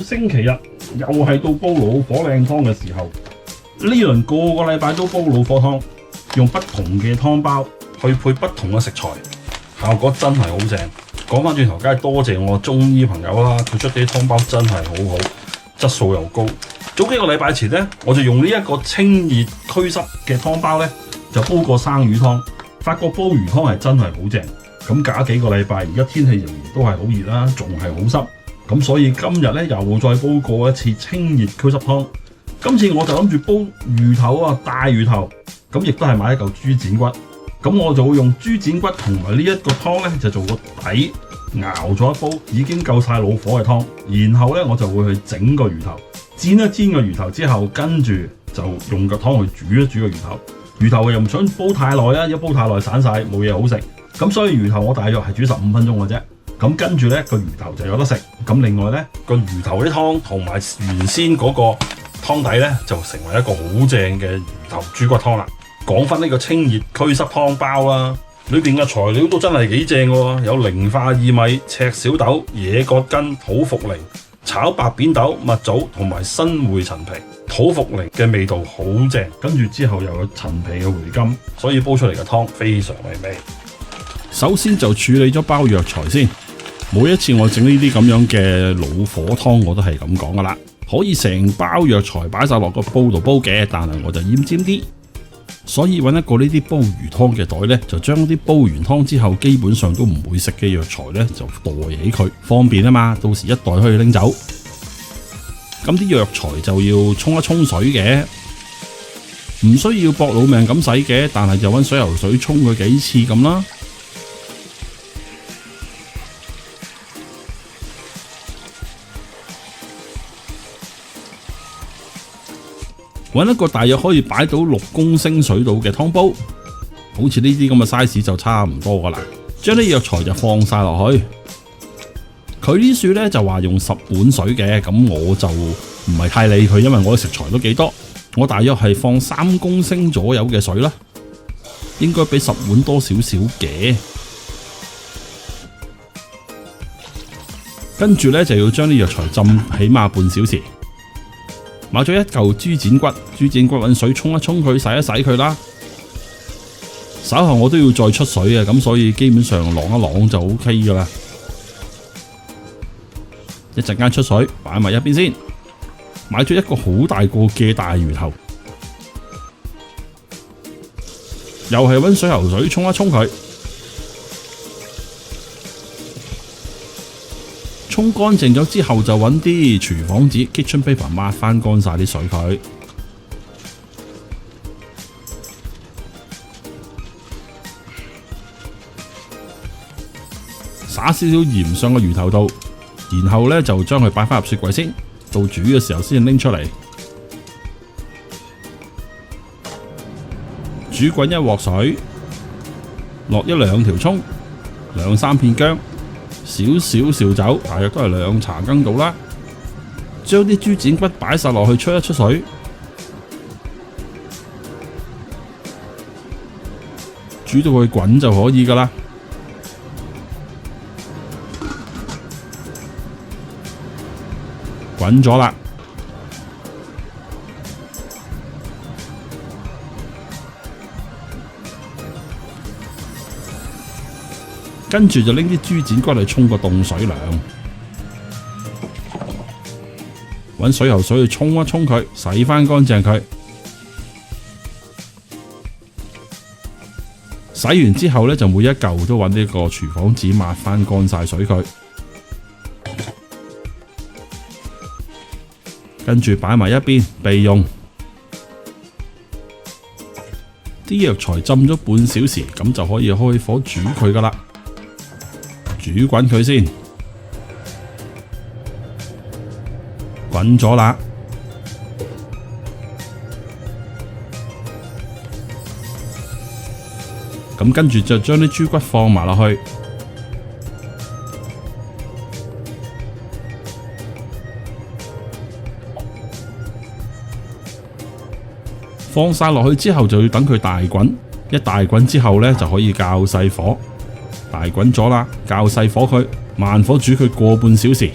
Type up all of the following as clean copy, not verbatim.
星期日，又係到煲老火靚湯嘅時候。呢輪個個禮拜都煲老火湯，用不同嘅湯包去配不同嘅食材，效果真係好正。講翻轉頭，梗係多謝我中醫朋友啦，佢出啲湯包真係好好，質素又高。早幾個禮拜前呢，我就用呢一個清熱驅濕嘅湯包呢，就煲過生魚湯，發覺煲魚湯係真係好正。咁隔幾個禮拜，而家天氣仍然都係好熱啦，仲係好濕，咁所以今日呢，又再煲過一次清熱驅濕湯。今次我就諗住煲魚頭啊，大魚頭，咁亦都係買一嚿豬展骨。咁我就會用豬展骨同埋呢一個湯呢，就做個底，熬咗一煲已經夠晒老火嘅湯。然後呢，我就會去整個魚頭，煎一煎個魚頭之後，跟住就用個湯去煮一煮個魚頭。魚頭又唔想煲太耐啊，一煲太耐散晒，冇嘢好食。咁所以魚頭我大約係煮15分鐘嘅啫。咁跟住呢個魚頭就有得食。咁另外呢個魚頭啲湯同埋原先嗰個湯底呢，就成為一個好正嘅魚頭豬骨湯啦。講翻呢個清熱驅濕湯包啦，裏邊嘅材料都真係幾正喎，有靈化薏米、赤小豆、野葛根、土茯苓、炒白扁豆、蜜棗同埋新會陳皮。土茯苓嘅味道好正，跟住之後又有陳皮嘅回甘，所以煲出嚟嘅湯非常美味。首先就處理咗包藥材先。每一次我整呢啲咁樣嘅老火湯，我都係咁講噶啦，可以成包藥材擺晒落個煲度煲嘅，但係我就奄尖啲，所以揾一個呢啲煲魚湯嘅袋呢，就將啲煲完湯之後基本上都唔會食嘅藥材呢，就袋起佢，方便啊嘛，到時一袋可以拎走。咁啲藥材就要沖一沖水嘅，唔需要搏老命咁洗嘅，但係就揾水喉水沖佢幾次咁啦。揾一個大約可以擺到6公升水度嘅湯煲，好似呢啲咁嘅 size 就差唔多噶啦。將啲藥材就放晒落去。佢呢樹呢就話用10碗水嘅，咁我就唔係太理佢，因為我嘅食材都幾多，我大約係放3公升左右嘅水啦，應該比10碗多少少嘅。跟住呢就要將啲藥材浸起碼半小時。買咗一嚿豬展骨，豬展骨揾水沖一沖佢，洗一洗佢啦。稍後我都要再出水啊，咁所以基本上晾一晾就 OK 噶啦。一陣間出水，擺埋一邊先。買咗一個好大個嘅大魚頭，又係揾水喉水沖一沖佢，沖乾淨咗之後就揾啲廚房紙 kitchen paper 抹翻乾晒啲水佢，灑少少鹽上個魚頭度，然後呢就將佢擺翻入雪櫃先，到煮嘅時候先拎出嚟，煮滾一鑊水，落1、2條葱，2、3片薑。少少紹酒，大約都係2茶羹到啦。將啲豬展骨擺晒落去，出一出水，煮到佢滾就可以噶啦。滾咗啦，跟住就拎啲豬展骨嚟沖個凍水涼，揾水喉水去沖一沖佢，洗翻乾淨佢。洗完之後呢，就每一嚿都揾呢個廚房紙抹翻乾晒水佢，跟住擺埋一邊備用。啲藥材浸咗半小時，咁就可以開火煮佢噶啦。煮滾佢先，滾咗啦。咁跟住就將啲豬骨放埋落去，放晒落去之後就要等佢大滾，一大滾之後呢，就可以較細火。大滾咗啦，較細火佢，慢火煮佢個半小時。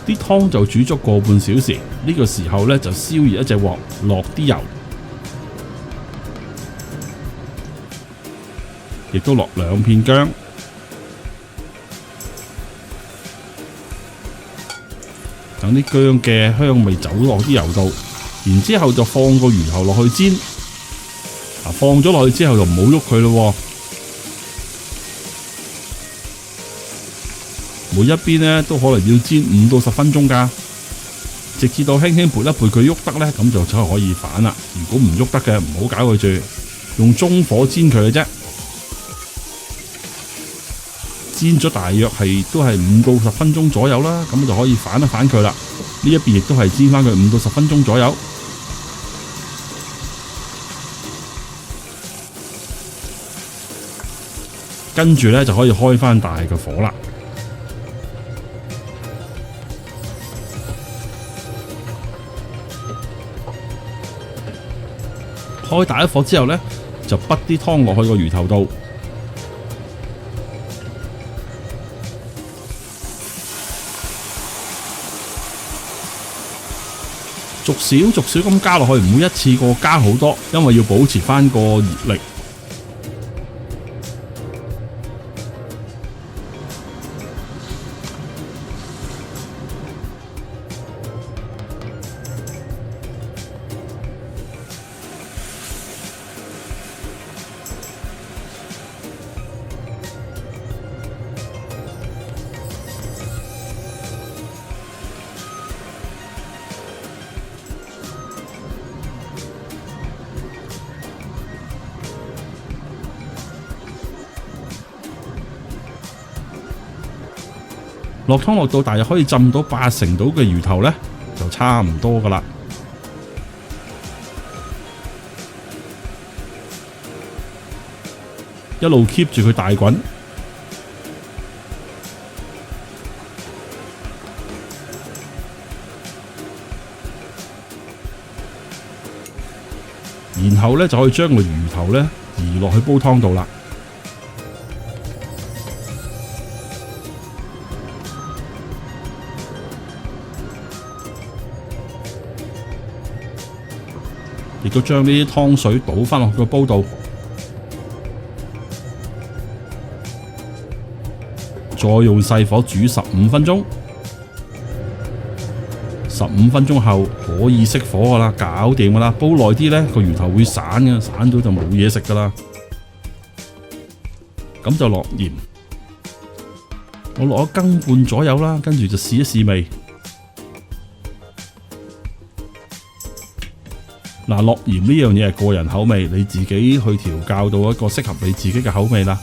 啲湯就煮足個半小時，呢個時候呢，就燒熱一隻鑊，落啲油，亦都落2片薑，等啲薑嘅香味走落啲油度，然之後就放個魚頭落去煎。放咗落去之後就唔好喐佢咯，每一邊呢都可能要煎5到10分鐘㗎，直至到輕輕撥一撥佢喐得呢，咁就可以反啦。如果唔喐得嘅，唔好搞佢住，用中火煎佢嘅啫。煎咗大約都係5到10分鐘左右啦，咁就可以反一反佢啦。呢一邊亦都係煎翻佢5到10分鐘左右。跟住呢，就可以開翻大嘅火啦。開大一火之後呢，就滗啲湯落去個魚頭度，逐少咁加落去，唔會一次過加好多，因為要保持翻個熱力。落湯落到大約可以浸到80%到嘅魚頭呢，就差唔多噶啦。一路 keep 住佢大滾，然後呢，就可以將個魚頭呢移落去煲湯度啦。亦都將呢啲湯水倒翻落個煲度，再用細火煮15分鐘。15分鐘後可以熄火噶啦，搞掂噶啦。煲耐啲呢，個魚頭會散嘅，散咗就冇嘢食噶啦。咁就落鹽，我落咗羹半左右啦，跟住就試一試味。嗱，落鹽呢樣嘢係個人口味，你自己去調教到一個適合你自己嘅口味啦。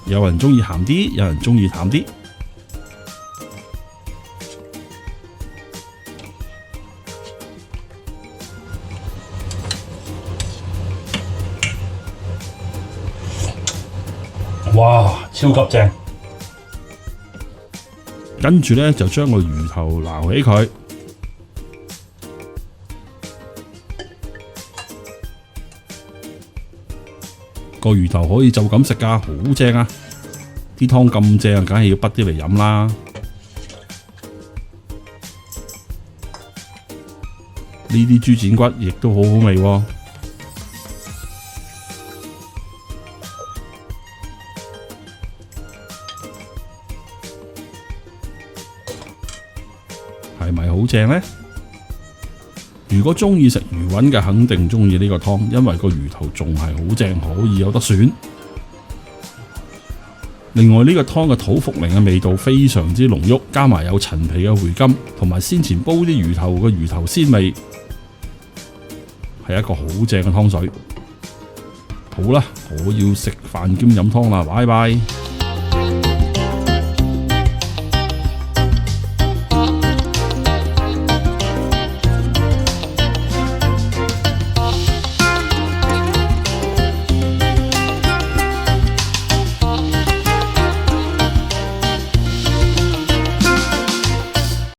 有人中意鹹啲，有人中意淡啲。哇，超級正！跟住呢，就將個魚頭撈起佢。個魚頭可以就咁食㗎，好正啊！啲湯咁正，梗係要滗啲嚟飲啦。呢啲豬展骨亦都好好味喎。係咪好正呢？如果中意食魚韻嘅，肯定中意呢個湯，因為個魚頭仲係好正，可以有得選。另外呢個湯嘅土茯苓嘅味道非常之濃郁，加埋有陳皮嘅回甘，同埋先前煲啲魚頭嘅魚頭鮮味，係一個好正嘅湯水。好啦，我要食飯兼飲湯啦，拜拜。